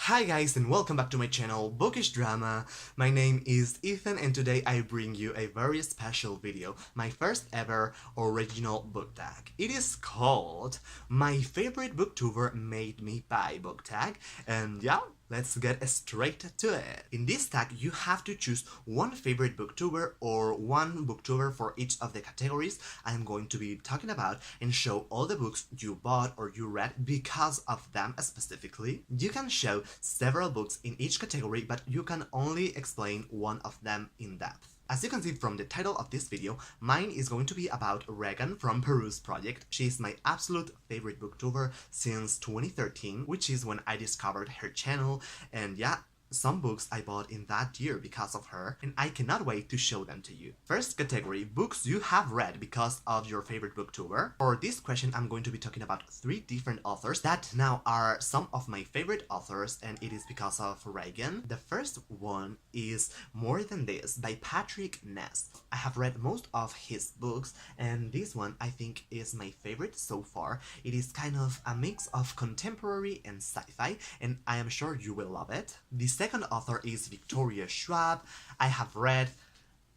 Hi guys and welcome back to my channel Bookish Drama. My name is Ethan and today I bring you a very special video, my first ever original book tag. It is called My Favorite Booktuber Made Me Buy Book Tag, and yeah, let's get straight to it. In this tag, you have to choose one favorite booktuber or one booktuber for each of the categories I am going to be talking about and show all the books you bought or you read because of them specifically. You can show several books in each category, but you can only explain one of them in depth. As you can see from the title of this video, mine is going to be about Regan from PeruseProject. She is my absolute favorite booktuber since 2013, which is when I discovered her channel, and yeah, some books I bought in that year because of her, and I cannot wait to show them to you. First category, books you have read because of your favorite booktuber. For this question, I'm going to be talking about 3 different authors that now are some of my favorite authors, and it is because of Regan. The first one is More Than This by Patrick Ness. I have read most of his books, and this one I think is my favorite so far. It is kind of a mix of contemporary and sci-fi, and I am sure you will love it. The second author is Schwab. I have read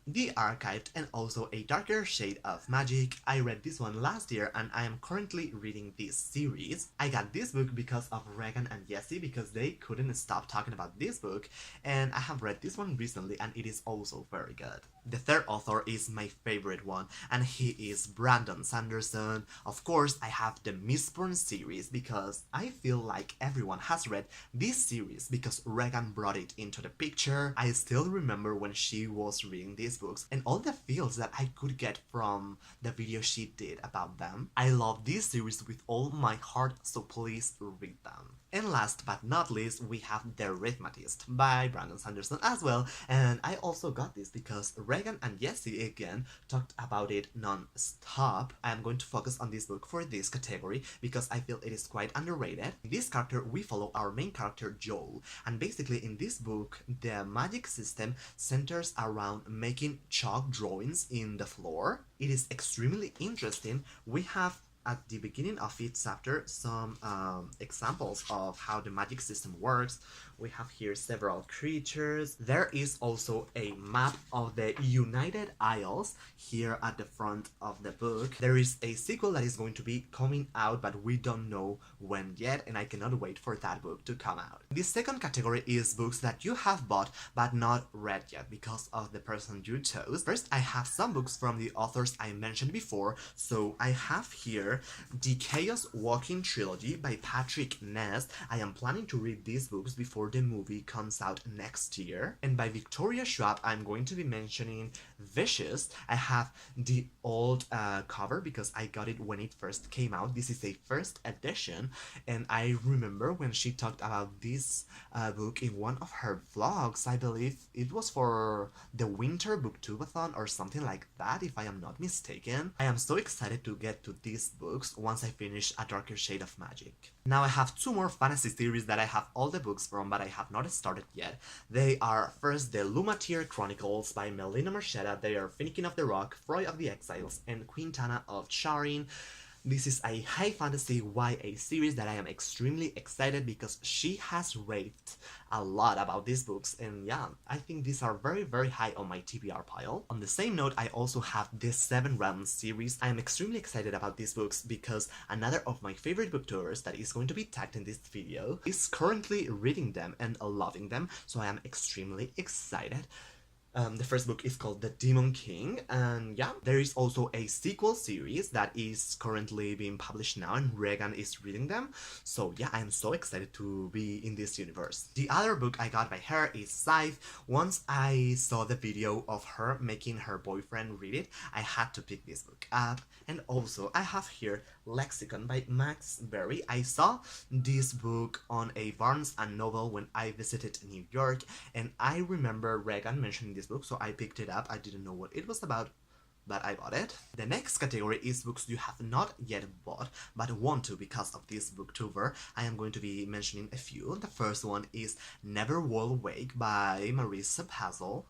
The Archived and also A Darker Shade of Magic. I read this one last year and I am currently reading this series. I got this book because of Regan and Jessie because they couldn't stop talking about this book, and I have read this one recently and it is also very good. The third author is my favorite one, and he is Brandon Sanderson. Of course, I have the Mistborn series because I feel like everyone has read this series because Regan brought it into the picture. I still remember when she was reading these books and all the feels that I could get from the video she did about them. I love this series with all my heart, so please read them. And last but not least, we have Therithmatist by Brandon Sanderson as well, and I also got this because Regan and Jessie again talked about it non-stop. I am going to focus on this book for this category because I feel it is quite underrated. In this character, we follow our main character Joel, and basically in this book, the magic system centers around making chalk drawings in the floor. It is extremely interesting. We have at the beginning of each chapter some examples of how the magic system works. We have here several creatures. There is also a map of the United Isles here at the front of the book. There is a sequel that is going to be coming out, but we don't know when yet, and I cannot wait for that book to come out. The second category is books that you have bought but not read yet because of the person you chose. First, I have some books from the authors I mentioned before, so I have here The Chaos Walking Trilogy by Patrick Ness. I am planning to read these books before the movie comes out next year. And by Victoria Schwab, I'm going to be mentioning Vicious. I have the old cover because I got it when it first came out. This is a first edition, and I remember when she talked about this book in one of her vlogs. I believe it was for the Winter Booktubeathon or something like that, if I am not mistaken. I am so excited to get to these books once I finish A Darker Shade of Magic. Now I have 2 more fantasy series that I have all the books from, but I have not started yet. They are first the Lumatier Chronicles by Melina Marchetta. They are Finnegan of the Rock, Froy of the Exiles, and Quintana of Charin. This is a high fantasy YA series that I am extremely excited because she has raved a lot about these books, and yeah, I think these are very high on my TBR pile. On the same note, I also have this 7 Realms series. I am extremely excited about these books because another of my favorite booktubers that is going to be tagged in this video is currently reading them and loving them, so I am extremely excited. The first book is called The Demon King, and yeah, there is also a sequel series that is currently being published now, and Regan is reading them, so yeah, I am so excited to be in this universe. The other book I got by her is Scythe. Once I saw the video of her making her boyfriend read it, I had to pick this book up. And also, I have here Lexicon by Max Berry. I saw this book on a Barnes & Noble when I visited New York, and I remember Regan mentioning this book, so I picked it up. I didn't know what it was about, but I bought it. The next category is books you have not yet bought but want to because of this booktuber. I am going to be mentioning a few. The first one is Never Will Wake by Marisa Pazel.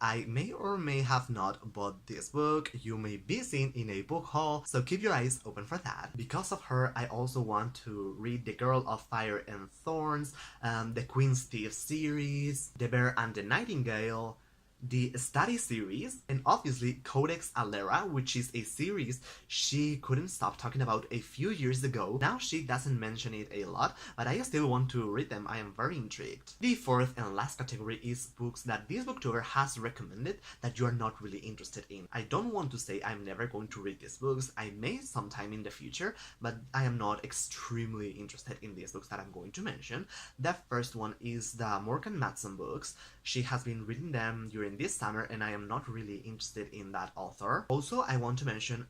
I may or may have not bought this book. You may be seen in a book haul, so keep your eyes open for that. Because of her, I also want to read The Girl of Fire and Thorns, the Queen's Thief series, The Bear and the Nightingale, the study series, and obviously Codex Alera, which is a series she couldn't stop talking about a few years ago. Now she doesn't mention it a lot, but I still want to read them. I am very intrigued. The fourth and last category is books that this booktuber has recommended that you are not really interested in. I don't want to say I'm never going to read these books. I may sometime in the future, but I am not extremely interested in these books that I'm going to mention. The first one is the Morgan Matson books. She has been reading them during this summer and I am not really interested in that author. Also, I want to mention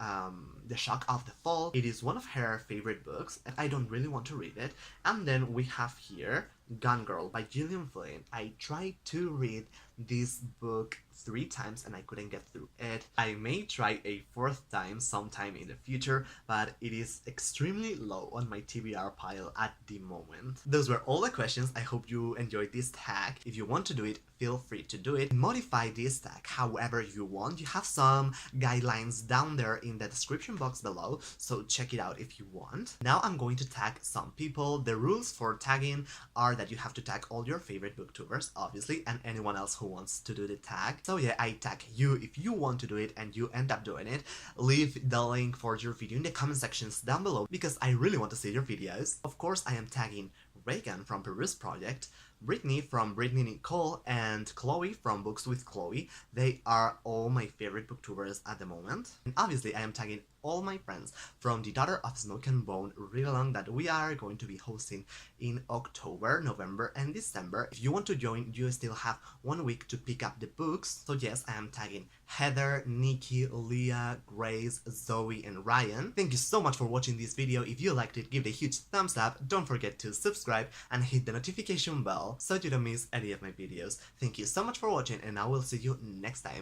The Shock of the Fall. It is one of her favorite books and I don't really want to read it. And then we have here Gone Girl by Gillian Flynn. I tried to read this book 3 times and I couldn't get through it. I may try a 4th time sometime in the future, but it is extremely low on my TBR pile at the moment. Those were all the questions. I hope you enjoyed this tag. If you want to do it, feel free to do it. Modify this tag however you want. You have some guidelines down there in the description box below, so check it out if you want. Now I'm going to tag some people. The rules for tagging are that you have to tag all your favorite booktubers, obviously, and anyone else who wants to do the tag. So yeah, I tag you if you want to do it and you end up doing it. Leave the link for your video in the comment sections down below because I really want to see your videos. Of course, I am tagging Reagan from PeruseProject, Brittany from Brittany Nicole, and Chloe from Books with Chloe. They are all my favorite booktubers at the moment. And obviously I am tagging all my friends from the Daughter of Smoke and Bone read-along that we are going to be hosting in October, November, and December. If you want to join, you still have 1 week to pick up the books. So yes, I am tagging Heather, Nikki, Leah, Grace, Zoe, and Ryan. Thank you so much for watching this video. If you liked it, give it a huge thumbs up. Don't forget to subscribe and hit the notification bell so you don't miss any of my videos. Thank you so much for watching and I will see you next time.